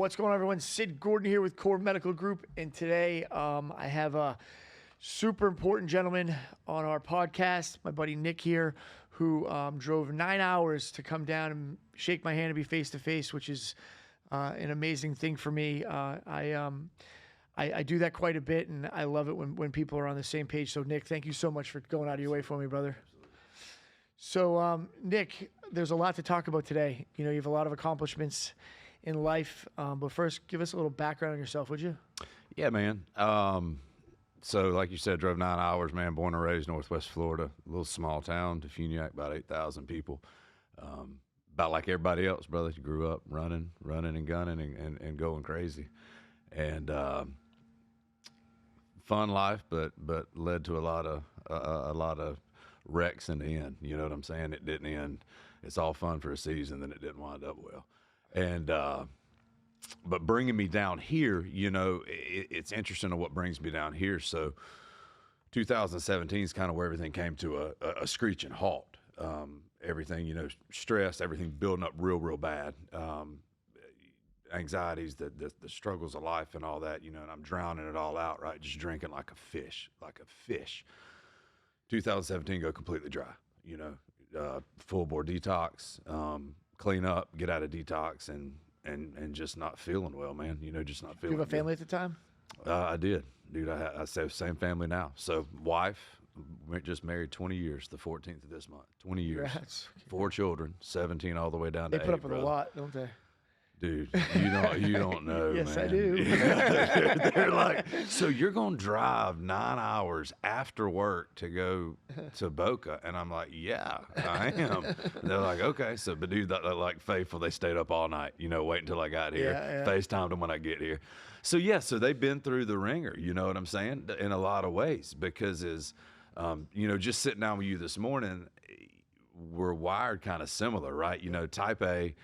What's going on, everyone? Sid Gordon here with Core Medical Group, and today I have a super important gentleman on our podcast, my buddy Nick here, who drove 9 hours to come down and shake my hand and be face-to-face, which is an amazing thing for me. I do that quite a bit, and I love it when people are on the same page. So, Nick, thank you so much for going out of your way for me, brother. So, Nick, there's a lot to talk about today. You know, you have a lot of accomplishments in life, but first, give us a little background on yourself, would you? Yeah, man. So, like you said, drove 9 hours, man. Born and raised Northwest Florida, a little small town, Tafuniac, about 8,000 people. About like everybody else, brother. You grew up running and gunning and going crazy, and fun life, but led to a lot of wrecks in the end. You know what I'm saying? It didn't end. It's all fun for a season, then it didn't wind up well. And but bringing me down here, you know, it's interesting to what brings me down here. So 2017 is kind of where everything came to a screeching halt. Everything, you know, stress, everything building up real bad. Anxieties, the struggles of life and all that, you know, and I'm drowning it all out, right? Just drinking like a fish. 2017 go completely dry, you know, full bore detox, clean up, get out of detox, and just not feeling well, man. You know, just not feeling. You have a family at the time? I did, dude. I say same family now. So wife, just married 20 years, the 14th of this month. 20 years, Congrats. 4 children, 17 all the way down to 8. They put up with a lot, don't they? Dude, you don't know. Yes, man. I do. They're like, so you're gonna drive 9 hours after work to go to Boca, and I'm like, yeah, I am. And they're like, okay, so but dude, they're like faithful. They stayed up all night, you know, wait until I got here. Yeah. FaceTimed them when I get here. So yeah, so they've been through the ringer. You know what I'm saying? In a lot of ways, because you know, just sitting down with you this morning, we're wired kind of similar, right? You know, type A.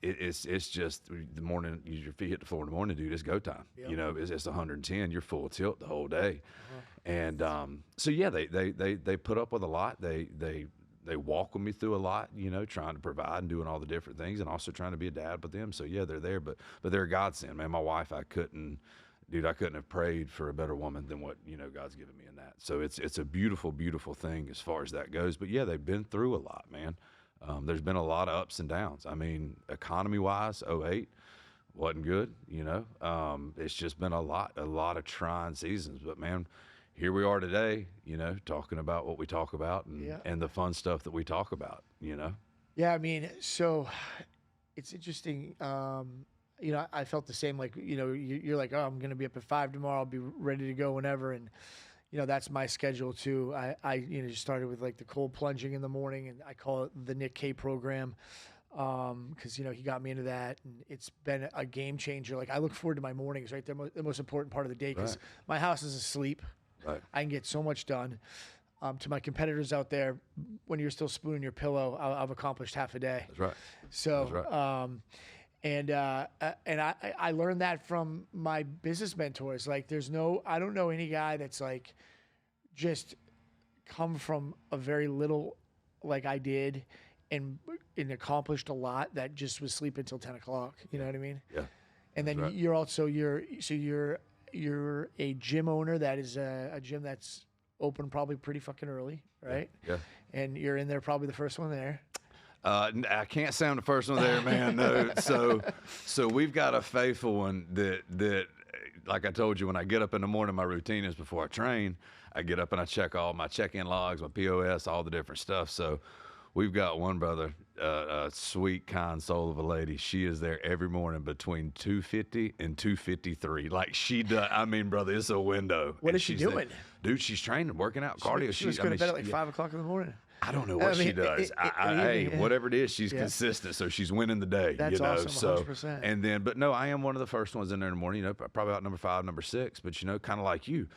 It's just the morning, your feet hit the floor in the morning, dude, it's go time. Yep. You know, it's 110, you're full tilt the whole day. And so yeah, they put up with a lot. They walk with me through a lot, you know, trying to provide and doing all the different things, and also trying to be a dad with them. So yeah, they're there, but they're a godsend, man. My wife, I couldn't have prayed for a better woman than what, you know, God's given me in that. So it's a beautiful thing as far as that goes. But yeah, they've been through a lot, man. There's been a lot of ups and downs. I mean, economy-wise, 2008 wasn't good, you know. It's just been a lot of trying seasons. But, man, here we are today, you know, talking about what we talk about and the fun stuff that we talk about, you know. Yeah, I mean, so it's interesting. You know, I felt the same. Like, you know, you're like, oh, I'm going to be up at 5 tomorrow. I'll be ready to go whenever. And you know, that's my schedule too. I you know, just started with like the cold plunging in the morning, and I call it the Nick K program, because you know, he got me into that, and it's been a game changer. Like, I look forward to my mornings, right? They're the most important part of the day, because my house is asleep. Right. I can get so much done. To my competitors out there, when you're still spooning your pillow, I've accomplished half a day. That's right. So. That's right. And I learned that from my business mentors. Like, I don't know any guy that's like just come from a very little, like I did, and accomplished a lot, that just was sleeping until 10 o'clock. You know what I mean? Yeah. And then you're also, you're a gym owner that is a gym that's open probably pretty fucking early, right? Yeah. And you're in there probably the first one there. I can't say I'm the first one there, man. No. So we've got a faithful one that, like I told you, when I get up in the morning, my routine is before I train, I get up and I check all my check-in logs, my POS, all the different stuff. So we've got one brother, a sweet, kind soul of a lady. She is there every morning between 2:50 and 2:53. Like, she does. I mean, brother, it's a window. What is she doing? There. Dude, she's training, working out, cardio. She was going to bed at like 5 o'clock in the morning. I don't know what she does. Hey, whatever it is, she's consistent, so she's winning the day. That's you know? Awesome, 100%. And then, but no, I am one of the first ones in there in the morning. You know, probably about number 5, number 6. But you know, kind of like you,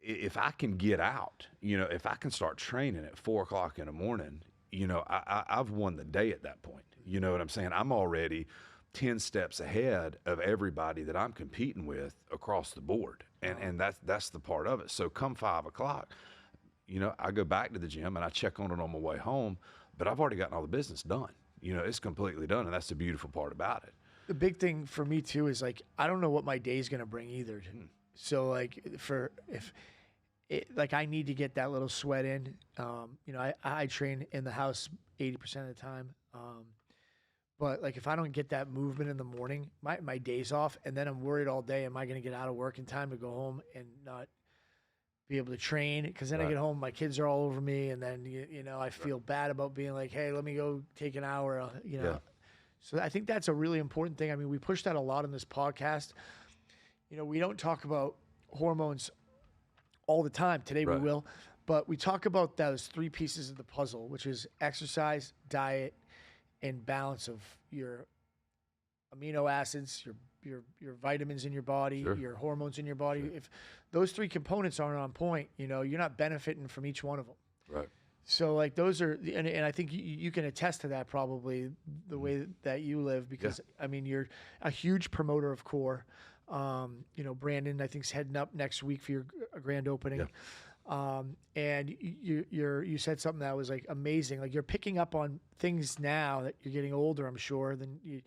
if I can get out, you know, if I can start training at 4 o'clock in the morning, you know, I've won the day at that point. You know what I'm saying? I'm already 10 steps ahead of everybody that I'm competing with across the board, and that's the part of it. So come 5 o'clock. You know, I go back to the gym and I check on it on my way home, but I've already gotten all the business done. You know, it's completely done, and that's the beautiful part about it. the big thing for me too is like I don't know what my day's gonna bring either. So like like I need to get that little sweat in. You know, I train in the house 80% of the time. But like if I don't get that movement in the morning, my day's off, and then I'm worried all day. Am I going to get out of work in time to go home and not be able to train? Because then I get home, my kids are all over me, and then you know I feel bad about being like, hey, let me go take an hour. You know, so I think that's a really important thing. I mean, we push that a lot in this podcast. You know, we don't talk about hormones all the time. Today we will, but we talk about those three pieces of the puzzle, which is exercise, diet, and balance of your amino acids, your vitamins in your body, your hormones in your body. If those three components aren't on point, you know, you're not benefiting from each one of them. Right. So like those are, and I think you can attest to that probably the way that you live, because I mean, you're a huge promoter of core. You know, Brandon, I think, is heading up next week for your grand opening. And you said something that was like amazing. Like you're picking up on things now that you're getting older, I'm sure, than you,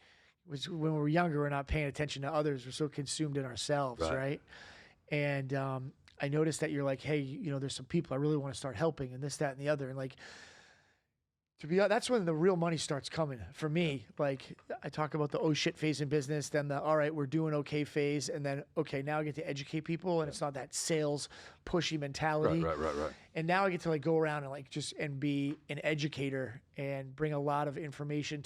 which when we were younger, we're not paying attention to others. We're so consumed in ourselves. Right. And, I noticed that you're like, hey, you know, there's some people I really want to start helping, and this, that, and the other. And like, to be honest, that's when the real money starts coming for me. Like I talk about the oh shit phase in business, then the all right, we're doing okay phase, and then okay, now I get to educate people, and it's not that sales pushy mentality. Right. And now I get to like go around and like and be an educator and bring a lot of information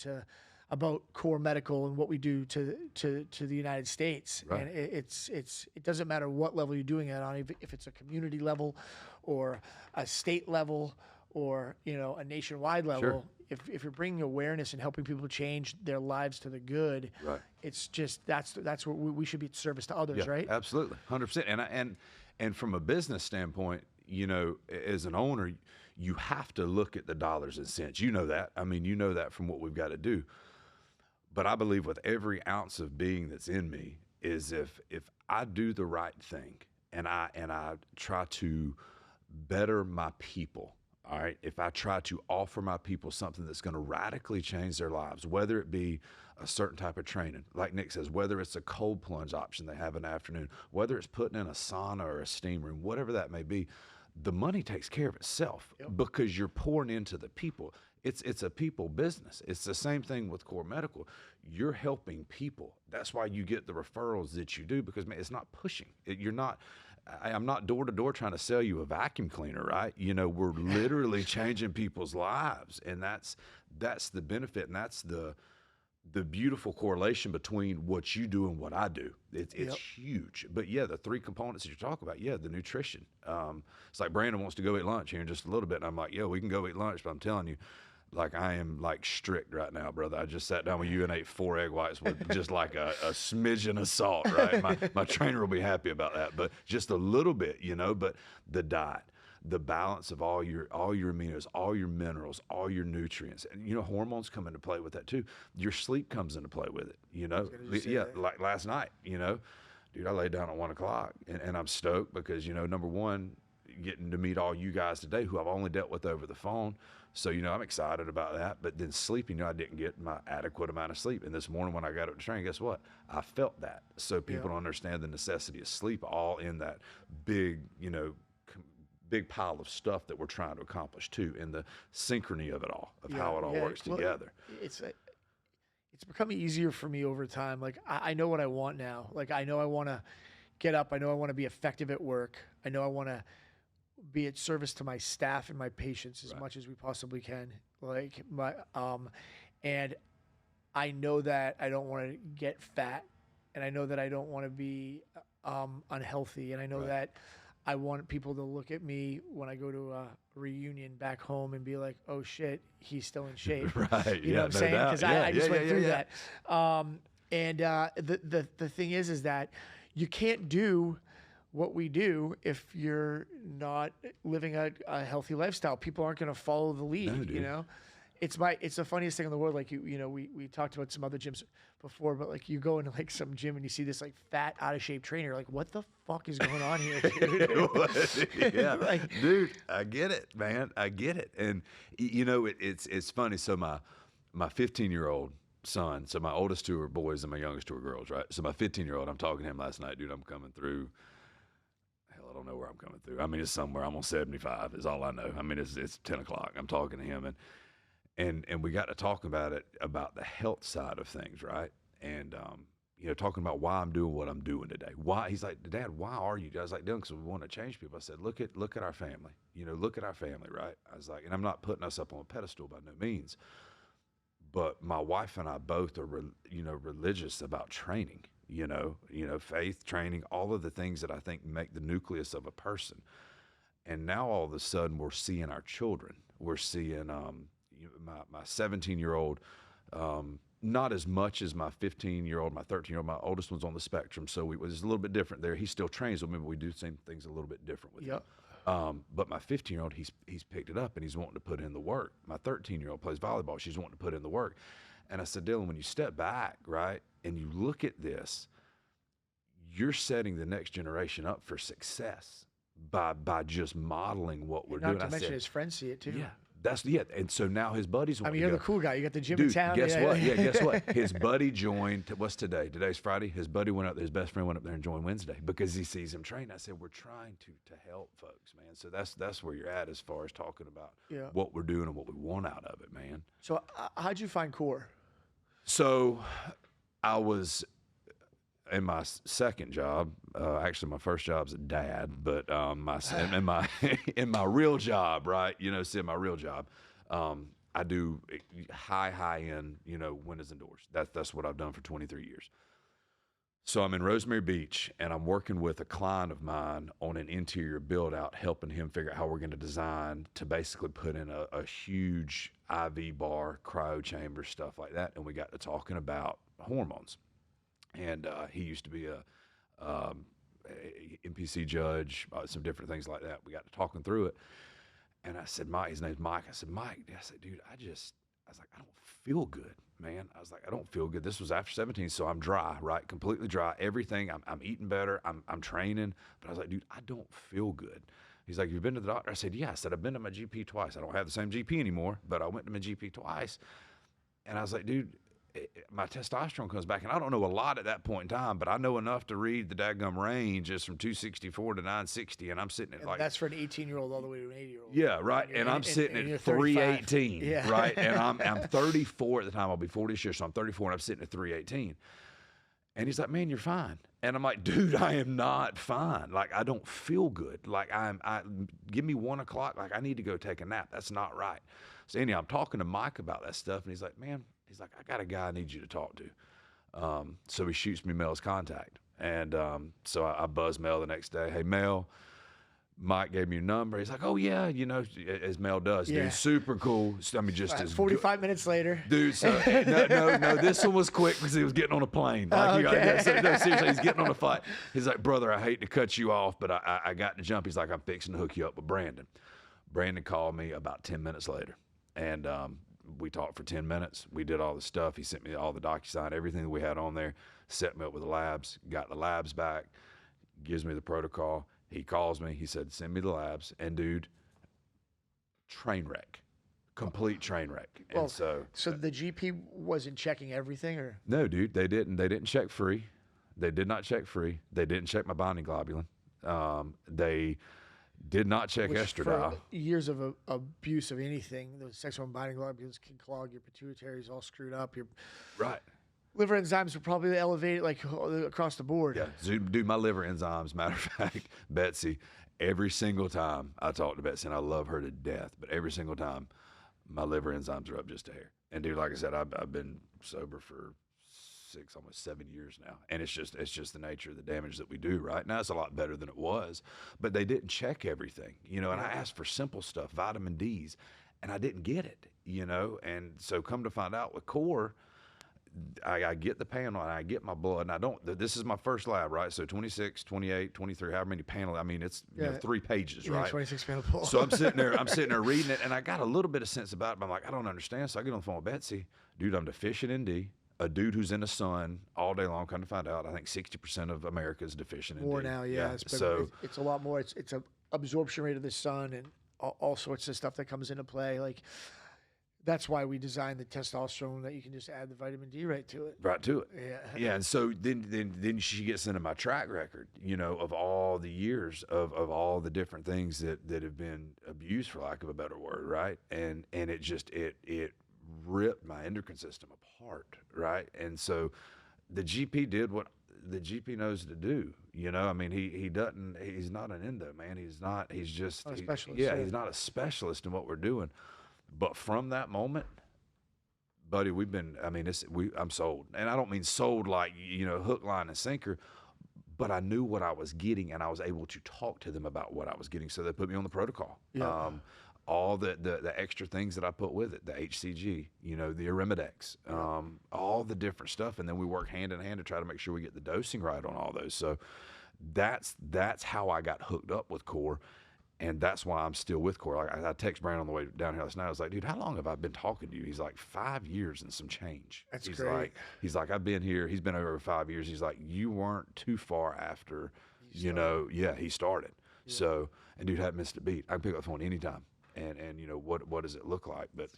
about core medical and what we do to the United States. And it doesn't matter what level you're doing it on, if it's a community level or a state level, or, you know, a nationwide level. If you're bringing awareness and helping people change their lives to the good, it's just that's what we should be at service to others, right? Absolutely, 100%. And from a business standpoint, you know, as an owner, you have to look at the dollars and cents. You know that. I mean, you know that from what we've got to do. But I believe with every ounce of being that's in me is if I do the right thing and I try to better my people. All right. If I try to offer my people something that's going to radically change their lives, whether it be a certain type of training, like Nick says, whether it's a cold plunge option they have in the afternoon, whether it's putting in a sauna or a steam room, whatever that may be, the money takes care of itself because you're pouring into the people. It's a people business. It's the same thing with core medical. You're helping people. That's why you get the referrals that you do, because man, it's not pushing. I'm not door to door trying to sell you a vacuum cleaner, right? You know, we're literally changing people's lives, and that's the benefit, and that's the beautiful correlation between what you do and what I do. It's huge. But yeah, the three components that you're talking about, the nutrition. It's like Brandon wants to go eat lunch here in just a little bit, and I'm like, we can go eat lunch, but I'm telling you, like I am like strict right now, brother. I just sat down with you and ate 4 egg whites with just like a smidgen of salt, right? My trainer will be happy about that, but just a little bit, you know. But the diet, the balance of all your aminos, all your minerals, all your nutrients, and you know, hormones come into play with that too. Your sleep comes into play with it, you know. Like last night, you know, dude, I laid down at 1 o'clock, and I'm stoked because, you know, number one, getting to meet all you guys today who I've only dealt with over the phone. So, you know, I'm excited about that. But then sleeping, you know, I didn't get my adequate amount of sleep. And this morning when I got up to train, guess what? I felt that. So people don't understand the necessity of sleep all in that big, you know, big pile of stuff that we're trying to accomplish too, and the synchrony of it all, of how it all works together. It's becoming easier for me over time. Like I know what I want now. Like I know I want to get up. I know I want to be effective at work. I know I want to be at service to my staff and my patients as much as we possibly can. Like and I know that I don't want to get fat, and I know that I don't want to be unhealthy, and I know that I want people to look at me when I go to a reunion back home and be like, oh shit, he's still in shape. Right. You know what I'm saying? Because I just went through that. And the thing is that you can't do what we do if you're not living a healthy lifestyle. People aren't going to follow the lead, you know? It's the funniest thing in the world. Like you know, we talked about some other gyms before, but like you go into like some gym and you see this like fat, out of shape trainer. You're like, what the fuck is going on here, dude? Dude, I get it, man. I get it. And you know, it's funny. So my 15-year-old, son. So my oldest two are boys and my youngest two are girls, right? So my 15-year-old, I'm talking to him last night, dude, I'm coming through. Hell, I don't know where I'm coming through. I mean, it's somewhere. I'm on 75 is all I know. I mean, it's 10 o'clock. I'm talking to him, and we got to talking about the health side of things, right? And, talking about why I'm doing what I'm doing today. Why? He's like, Dad, why are you? I was like, Dylan, because we want to change people. I said, look at our family. Look at our family, right? I was like, and I'm not putting us up on a pedestal by no means, but my wife and I both are, religious about training, faith, training, all of the things that I think make the nucleus of a person. And now all of a sudden we're seeing our children. We're seeing my 17-year-old, not as much as my 15-year-old, my 13-year-old. My oldest one's on the spectrum, so it was a little bit different there. He still trains with me, but we do the same things a little bit different with him. But my 15-year-old, he's picked it up and he's wanting to put in the work. My 13-year-old plays volleyball. She's wanting to put in the work. And I said, Dylan, when you step back, right, and you look at this, you're setting the next generation up for success by just modeling what we're doing. Not to mention his friends see it too. Yeah. And so now his buddies want to you're go. the cool guy. You got the gym Dude, in town. Guess what? Yeah, guess what? His buddy joined. What's today? Today's Friday. His buddy went up there. His best friend went up there and joined Wednesday because he sees him train. I said, we're trying to help folks, man. So that's where you're at as far as talking about what we're doing and what we want out of it, man. So how'd you find Core? So I was in my second job. Actually, my first job's a dad, but in my real job, right? In my real job, I do high end, windows and doors. That's what I've done for 23 years. So I'm in Rosemary Beach, and I'm working with a client of mine on an interior build out, helping him figure out how we're going to design to basically put in a huge IV bar, cryo chamber, stuff like that. And we got to talking about hormones. And he used to be a MPC judge, some different things like that. We got to talking through it. And I said, Mike, his name's Mike. I said, Mike, I said, dude, I was like, I don't feel good, man. I was like, I don't feel good. This was after 17, so I'm dry, right? Completely dry. Everything, I'm eating better. I'm training. But I was like, dude, I don't feel good. He's like, you've been to the doctor? I said, yeah. I said, I've been to my GP twice. I don't have the same GP anymore, but I went to my GP twice. And I was like, dude, my testosterone comes back, and I don't know a lot at that point in time, but I know enough to read the daggum range is from 264 to 960, and I'm sitting at that's for an 18-year-old all the way to an 80-year-old. Yeah, right. And I'm sitting at 318, right? And I'm 34 at the time. I'll be 40 this year, so I'm 34, and I'm sitting at 318. And he's like, man, you're fine. And I'm like, dude, I am not fine. Like, I don't feel good. Like, give me 1 o'clock. Like, I need to go take a nap. That's not right. So anyhow, I'm talking to Mike about that stuff, and he's like, man, I got a guy I need you to talk to. So he shoots me Mel's contact. And so I buzz Mel the next day. Hey, Mel, Mike gave me your number. He's like, oh, yeah, as Mel does. Yeah. Dude, super cool. I mean, just as 45 minutes later. Dude, so no, this one was quick because he was getting on a plane. Like, no, seriously, he's getting on a flight. He's like, brother, I hate to cut you off, but I got to jump. He's like, I'm fixing to hook you up with Brandon. Brandon called me about 10 minutes later. And we talked for 10 minutes. We did all the stuff. He sent me all the DocuSign, everything that we had on there, set me up with the labs, got the labs back, gives me the protocol. He calls me. He said, send me the labs. And, dude, train wreck, complete train wreck. And so the GP wasn't checking everything? Or no, dude, they didn't. They didn't check free. They did not check free. They didn't check my binding globulin. They did not check estradiol. For years of abuse of anything, those sexual binding globulins can clog your pituitaries, all screwed up. Your liver enzymes are probably elevated like across the board. Yeah, dude, my liver enzymes, matter of fact, Betsy, every single time I talk to Betsy, and I love her to death, but every single time my liver enzymes are up just a hair. And dude, like I said, I've been sober for almost 7 years now, and it's just the nature of the damage that we do. Right now, it's a lot better than it was, but they didn't check everything, and I asked for simple stuff, vitamin D's, and I didn't get it, and so come to find out with Core, I get the panel and I get my blood, and this is my first lab, right? So 26, 28, 23, however many panel, I mean, it's 3 pages, right? 26 panel pull. So I'm sitting there reading it, and I got a little bit of sense about it, but I'm like, I don't understand. So I get on the phone with Betsy, dude, I'm deficient in D. A dude who's in the sun all day long, come to find out, I think 60% of America is deficient in D. More now, yeah. It's a lot more. It's a absorption rate of the sun and all sorts of stuff that comes into play. Like That's why we designed the testosterone that you can just add the vitamin D right to it. Right to it. Yeah. Yeah. And so then she gets into my track record, you know, of all the years of all the different things that have been abused, for lack of a better word, right? And it just it ripped my endocrine system apart, right? And so the GP did what the GP knows to do. You know, I mean, he's not an endo, man. He's just Not a specialist. he's not a specialist in what we're doing. But from that moment, buddy, I'm sold. And I don't mean sold like, you know, hook, line, and sinker, but I knew what I was getting, and I was able to talk to them about what I was getting. So they put me on the protocol. Yeah. All the extra things that I put with it, the HCG, you know, the Arimidex, all the different stuff. And then we work hand in hand to try to make sure we get the dosing right on all those. So that's how I got hooked up with Core. And that's why I'm still with Core. Like, I text Brandon on the way down here last night. I was like, dude, how long have I been talking to you? He's like, 5 years and some change. That's he's great. He's like, I've been here. He's been over 5 years. He's like, you weren't too far after, he started. Yeah. So, and dude, hadn't missed a beat. I can pick up the phone anytime. And you know, what does it look like? But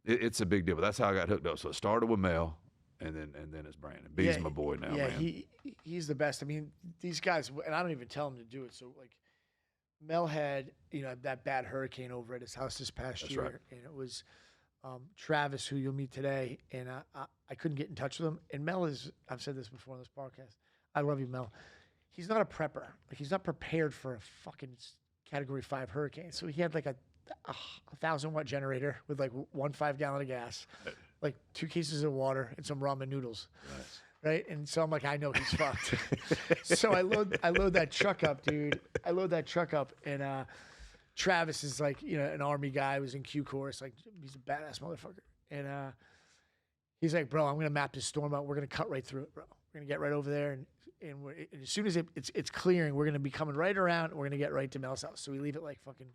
it's a big deal. But that's how I got hooked up. So it started with Mel, and then it's Brandon. B's my boy now, man. Yeah, he's the best. I mean, these guys, and I don't even tell them to do it. So, like, Mel had, you know, that bad hurricane over at his house this past year. Right. And it was Travis, who you'll meet today, and I couldn't get in touch with him. And Mel is, I've said this before on this podcast, I love you, Mel. He's not a prepper. Like, he's not prepared for a fucking Category 5 hurricane. So he had like a 1,000-watt generator with like 1 5-gallon of gas, like 2 cases of water, and some ramen noodles. Nice. Right. And so I'm like, I know he's fucked. So I load that truck up, dude. I load that truck up, and Travis is like, you know, an Army guy, was in Q course. Like, he's a badass motherfucker. And he's like, bro, I'm gonna map this storm out. We're gonna cut right through it, bro. We're gonna get right over there, and as soon as it's clearing, we're gonna be coming right around. And we're gonna get right to Mel's house. So we leave at like fucking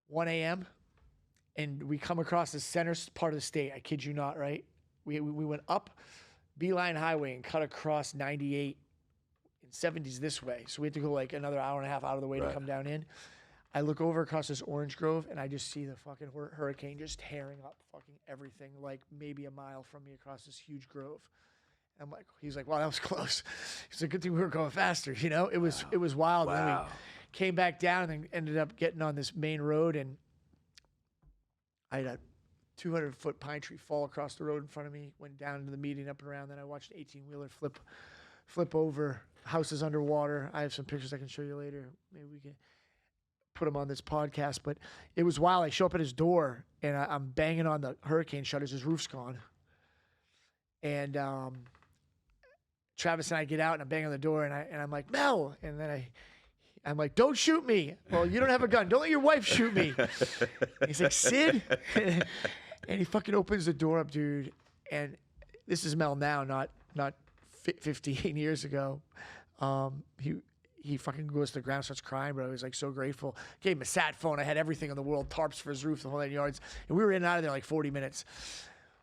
1 a.m. and we come across the center part of the state. I kid you not, right? We went up Beeline Highway and cut across 98 and 70s this way. So we had to go like another hour and a half out of the way to come down in. I look over across this orange grove, and I just see the fucking hurricane just tearing up fucking everything, like maybe a mile from me across this huge grove. I'm like, he's like, wow, that was close. It's a good thing we were going faster, you know? It was wild. Wow. And then we came back down and ended up getting on this main road, and I had a 200-foot pine tree fall across the road in front of me, went down into the median up and around. Then I watched an 18-wheeler flip over, houses underwater. I have some pictures I can show you later. Maybe we can put them on this podcast. But it was wild. I show up at his door, and I'm banging on the hurricane shutters. His roof's gone. And Travis and I get out, and I'm banging on the door, and I'm like, Mel. And then I'm like, don't shoot me. Well, you don't have a gun. Don't let your wife shoot me. He's like, Sid? And he fucking opens the door up, dude. And this is Mel now, not 15 years ago. He fucking goes to the ground, starts crying, bro. He was like so grateful. Gave him a sat phone. I had everything in the world, tarps for his roof, the whole 9 yards. And we were in and out of there like 40 minutes.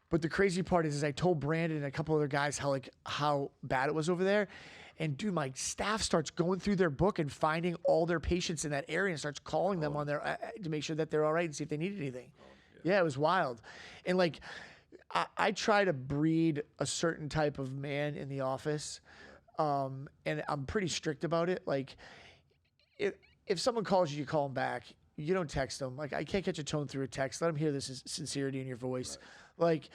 But the crazy part is I told Brandon and a couple other guys how bad it was over there. And dude, my staff starts going through their book and finding all their patients in that area and starts calling them on their to make sure that they're all right and see if they need anything. Yeah, it was wild. And like, I try to breed a certain type of man in the office, and I'm pretty strict about it. Like, if someone calls you, you call them back. You don't text them. Like, I can't catch a tone through a text. Let them hear this sincerity in your voice. Right. Like,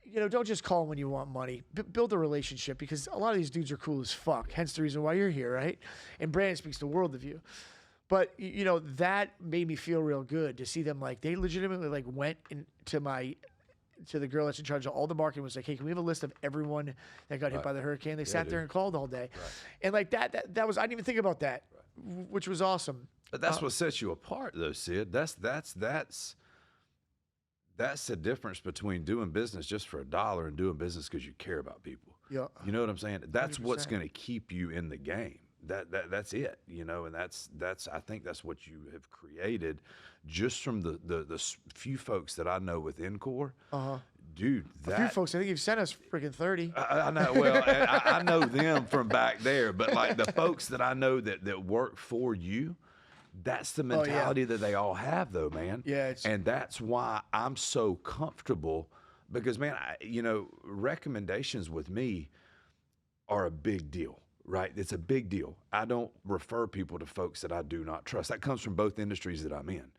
you know, don't just call them when you want money. Build a relationship, because a lot of these dudes are cool as fuck. Hence the reason why you're here, right? And Brandon speaks the world of you. But, you know, that made me feel real good to see them, like, they legitimately, like, went to the girl that's in charge of all the marketing, was like, hey, can we have a list of everyone that got hit by the hurricane? They sat there and called all day. Right. And, like, that was, I didn't even think about that, which was awesome. But that's what sets you apart, though, Sid. That's the difference between doing business just for $1 and doing business because you care about people. Yeah. You know what I'm saying? That's 100%. What's going to keep you in the game. That's it, you know, and that's I think that's what you have created just from the few folks that I know within Core. Dude, a few folks, I think you've sent us freaking 30. I know. Well, I know them from back there, but like the folks that I know that work for you, That's the Oh, yeah. mentality that they all have, though, man. Yeah, it's And that's why I'm so comfortable because, man, recommendations with me are a big deal, right? It's a big deal. I don't refer people to folks that I do not trust. That comes from both industries that I'm in.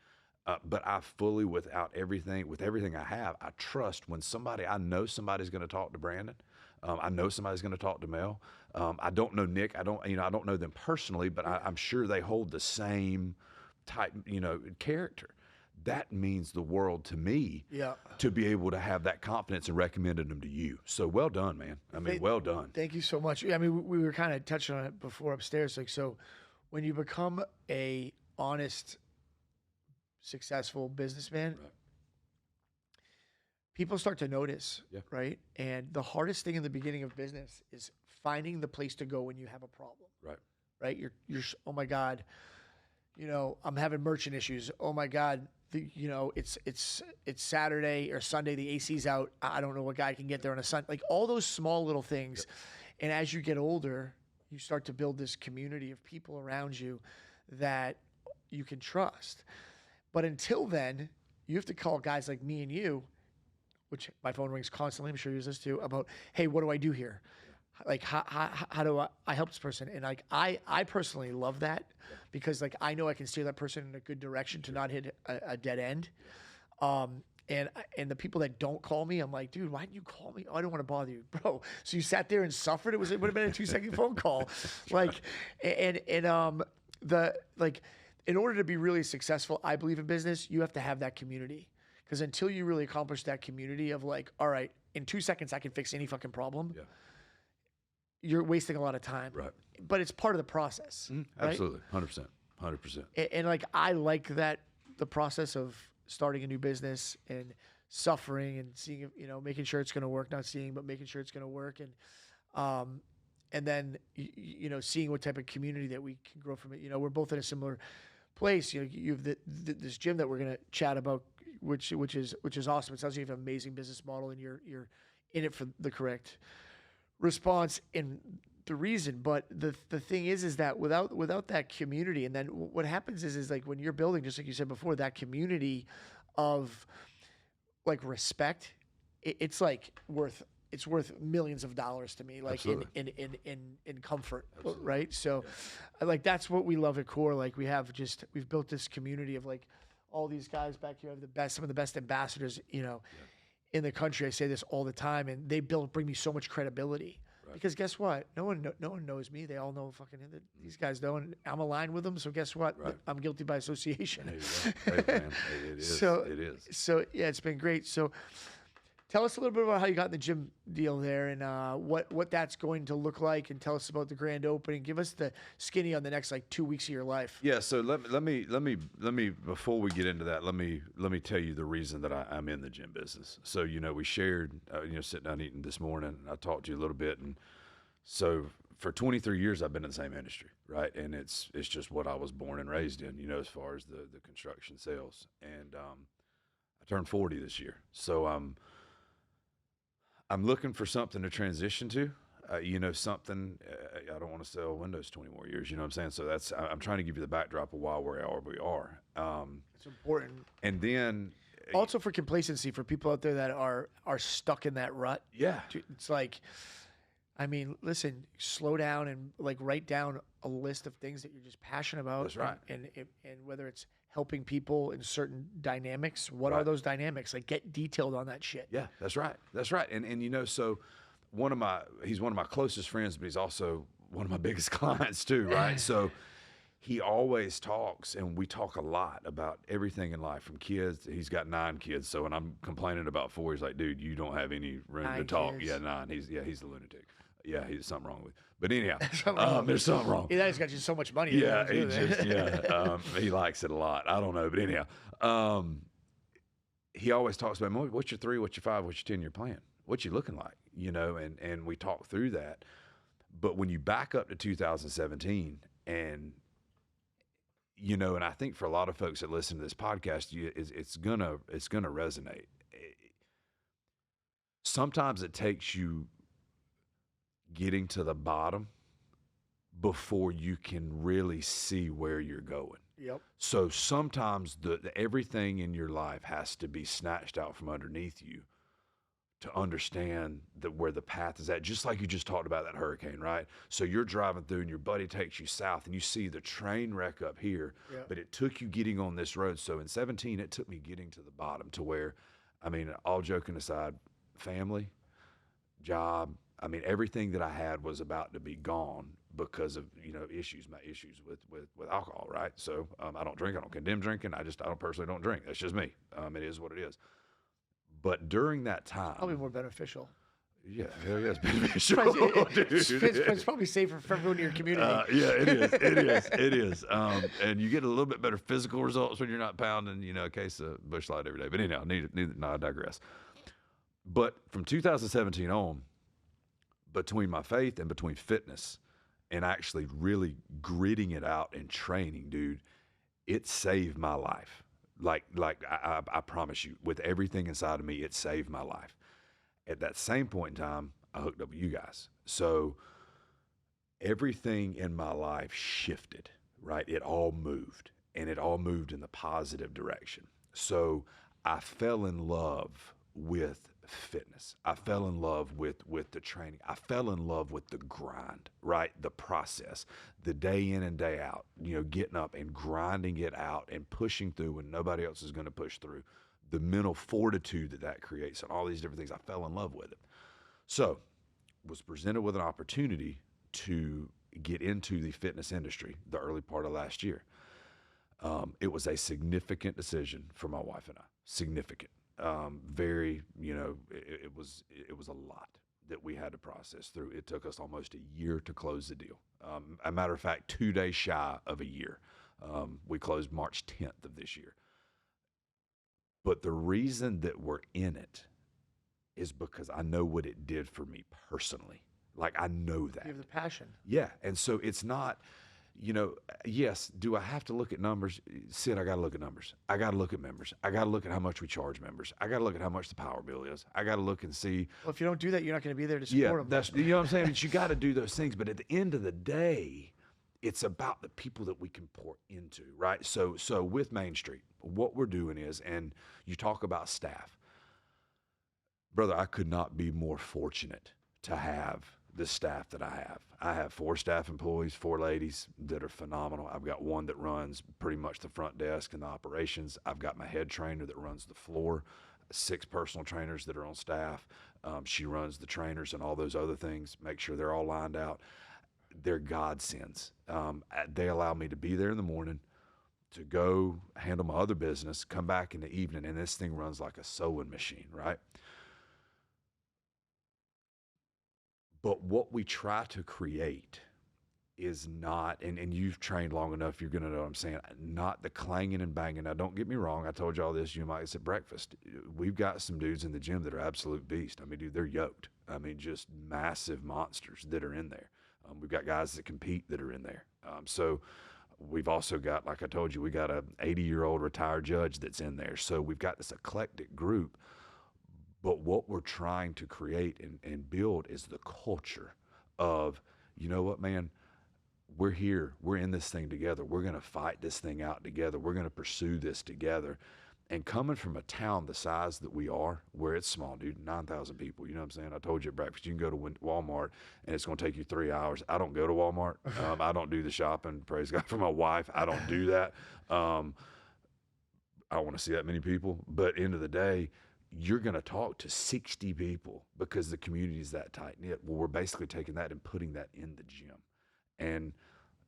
But I fully, with everything I have, I trust when I know somebody's going to talk to Brandon. I know somebody's going to talk to Mel. I don't know Nick. I don't know them personally, but I'm sure they hold the same type, character. That means the world to me. Yeah. To be able to have that confidence and recommending them to you. So well done, man. I mean, well done. Thank you so much. I mean, we were kind of touching on it before upstairs. Like, so when you become a honest, successful businessman, Right. people start to notice, Yeah. right? And the hardest thing in the beginning of business is finding the place to go when you have a problem, Right. right? Oh my God, I'm having merchant issues. Oh my God, it's Saturday or Sunday, the AC's out. I don't know what guy can get there on a Sunday. Like all those small little things. And as you get older, you start to build this community of people around you that you can trust. But until then, you have to call guys like me and you, which my phone rings constantly, I'm sure you use this too, about, hey, what do I do here? Like, how do I help this person? And like, I personally love that because like, I know I can steer that person in a good direction to not hit a dead end. And the people that don't call me, I'm like, dude, why didn't you call me? Oh, I don't want to bother you, bro. So you sat there and suffered. It would have been a 2-second phone call. Like, in order to be really successful, I believe in business, you have to have that community. Because until you really accomplish that community of like, all right, in 2 seconds, I can fix any fucking problem. Yeah. You're wasting a lot of time. Right. But it's part of the process. Right? Absolutely. 100%. And like, I like that, the process of starting a new business and suffering and seeing, making sure it's going to work, not seeing, but making sure it's going to work. And then, seeing what type of community that we can grow from it. We're both in a similar place. You have this gym that we're going to chat about, which is awesome. It sounds like you have an amazing business model and you're in it for the correct response and the reason. But the thing is that without that community, and then what happens is like when you're building, just like you said before, that community of like respect, it's worth millions of dollars to me, like in comfort. Absolutely. Right? So like that's what we love at Core. Like we've built this community of like all these guys back here have some of the best ambassadors, in the country. I say this all the time, and they bring me so much credibility. Right. Because guess what? No one knows me. They all know fucking these guys know, and I'm aligned with them. So guess what? Right. I'm guilty by association. Hey, man. It is. It is. So yeah, it's been great. So tell us a little bit about how you got the gym deal there, and what that's going to look like, and tell us about the grand opening. Give us the skinny on the next like 2 weeks of your life. Yeah. So let me before we get into that, let me tell you the reason that I'm in the gym business. So we shared, sitting down eating this morning. I talked to you a little bit, and so for 23 years I've been in the same industry, right? And it's just what I was born and raised in, as far as the construction sales. And I turned 40 this year, so I'm looking for something to transition to, something, I don't want to sell windows 20 more years, you know what I'm saying? So I'm trying to give you the backdrop of why we are. It's important. And then. Also for complacency, for people out there that are stuck in that rut. Yeah. It's like, I mean, listen, slow down and like write down a list of things that you're just passionate about. That's right. And whether it's helping people in certain dynamics, what are those dynamics? Like get detailed on that shit. Yeah, that's right. And so he's one of my closest friends, but he's also one of my biggest clients too, right? So he always talks, and we talk a lot about everything in life, from kids. He's got 9 kids. So when I'm complaining about 4, he's like, dude, you don't have any room 9 to talk. kids. Yeah, 9. He's a lunatic. Yeah, he's something wrong with. But anyhow, there's something wrong. Yeah, he's got you so much money. Yeah, he likes it a lot. I don't know, but anyhow, he always talks about, what's your 3, what's your 5, what's your 10-year plan? What you looking like? And we talk through that. But when you back up to 2017, and and I think for a lot of folks that listen to this podcast, it's gonna resonate. Sometimes it takes you getting to the bottom before you can really see where you're going. Yep. So sometimes everything in your life has to be snatched out from underneath you to understand where the path is at. Just like you just talked about that hurricane, right? So you're driving through and your buddy takes you south and you see the train wreck up here, but it took you getting on this road. So in 17, it took me getting to the bottom to where, I mean, all joking aside, family, job, I mean, everything that I had was about to be gone because of, my issues with alcohol, right? So I don't drink. I don't condemn drinking. I don't personally don't drink. That's just me. It is what it is. But during that time, Probably more beneficial. Yeah, hell yeah, it's beneficial. It's probably safer for everyone in your community. Yeah, it is. It is. And you get a little bit better physical results when you're not pounding, a case of Busch Light every day. But anyhow, I digress. But from 2017 on, between my faith and between fitness and actually really gritting it out and training, dude, it saved my life. Like I promise you, with everything inside of me, it saved my life. At that same point in time, I hooked up with you guys. So everything in my life shifted, right? It all moved, and it all moved in the positive direction. So I fell in love with fitness. I fell in love with the training. I fell in love with the grind, right? The process, the day in and day out, getting up and grinding it out and pushing through when nobody else is going to push through, the mental fortitude that creates and all these different things. I fell in love with it. So was presented with an opportunity to get into the fitness industry the early part of last year. It was a significant decision for my wife and I. Significant. Very, it was a lot that we had to process through. It took us almost a year to close the deal. A matter of fact, 2 days shy of a year. We closed March 10th of this year. But the reason that we're in it is because I know what it did for me personally. Like, I know that. You have the passion. Yeah. And so it's not, yes, do I have to look at numbers? Sid, I got to look at numbers. I got to look at members. I got to look at how much we charge members. I got to look at how much the power bill is. I got to look and see. Well, if you don't do that, you're not going to be there to support them. That's, you know what I'm saying? But you got to do those things. But at the end of the day, it's about the people that we can pour into, right? So with Main Street, what we're doing is, and you talk about staff. Brother, I could not be more fortunate to have the staff that I have. I have 4 staff employees, 4 ladies that are phenomenal. I've got one that runs pretty much the front desk and the operations. I've got my head trainer that runs the floor, 6 personal trainers that are on staff. She runs the trainers and all those other things, make sure they're all lined out. They're godsends. They allow me to be there in the morning, to go handle my other business, come back in the evening, and this thing runs like a sewing machine, right? But what we try to create is not, and you've trained long enough, you're going to know what I'm saying, not the clanging and banging. Now, don't get me wrong. I told you all this, you might at breakfast. We've got some dudes in the gym that are absolute beasts. I mean, dude, they're yoked. I mean, just massive monsters that are in there. We've got guys that compete that are in there. So we've also got, like I told you, we got a 80-year-old retired judge that's in there. So we've got this eclectic group. But what we're trying to create and build is the culture of, you know what, man, we're here. We're in this thing together. We're going to fight this thing out together. We're going to pursue this together. And coming from a town the size that we are, where it's small, dude, 9,000 people, you know what I'm saying? I told you at breakfast, you can go to Walmart, and it's going to take you 3 hours. I don't go to Walmart. I don't do the shopping. Praise God for my wife. I don't do that. I don't want to see that many people. But end of the day, you're going to talk to 60 people because the community is that tight-knit. Well, we're basically taking that and putting that in the gym. And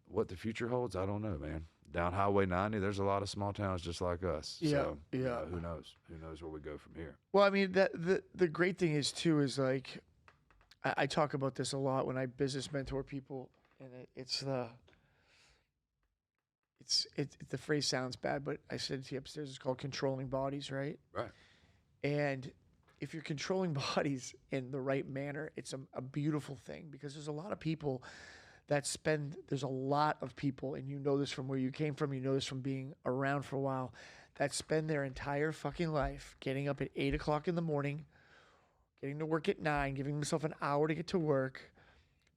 what the future holds, I don't know, man. Down Highway 90, there's a lot of small towns just like us. Yeah, so, yeah. Who knows? Who knows where we go from here? Well, I mean, the great thing is, too, is like, I talk about this a lot when I business mentor people, and the phrase sounds bad, but I said to you upstairs, it's called controlling bodies, right? Right. And if you're controlling bodies in the right manner, it's a beautiful thing, because there's a lot of people there's a lot of people, and you know this from where you came from, you know this from being around for a while, that spend their entire fucking life getting up at 8 o'clock in the morning, getting to work at 9, giving themselves an hour to get to work,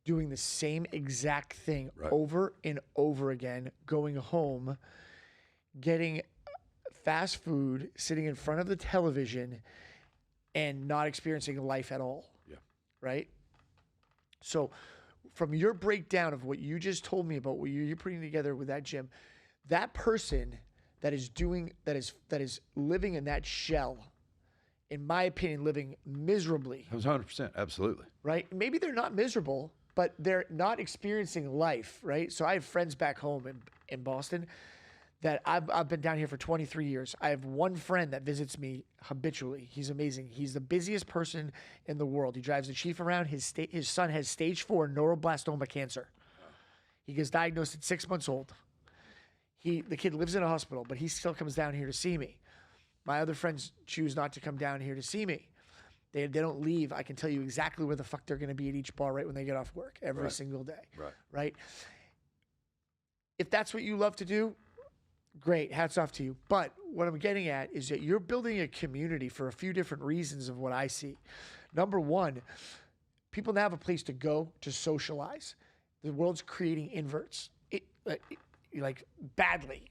doing the same exact thing Right. over and over again, going home, getting fast food, sitting in front of the television, and not experiencing life at all. Yeah. Right? So from your breakdown of what you just told me about what you're putting together with that gym, that person that is living in that shell, in my opinion, living miserably. 100%. Absolutely. Right? Maybe they're not miserable, but they're not experiencing life, right? So I have friends back home in Boston that I've been down here for 23 years. I have one friend that visits me habitually. He's amazing. He's the busiest person in the world. He drives the chief around. His son has stage 4 neuroblastoma cancer. He gets diagnosed at 6 months old. The kid lives in a hospital, but he still comes down here to see me. My other friends choose not to come down here to see me. They don't leave. I can tell you exactly where the fuck they're going to be at each bar right when they get off work every single day. Right? If that's what you love to do, great. Hats off to you. But what I'm getting at is that you're building a community for a few different reasons of what I see. Number one, people now have a place to go to socialize. The world's creating inverts. Like badly.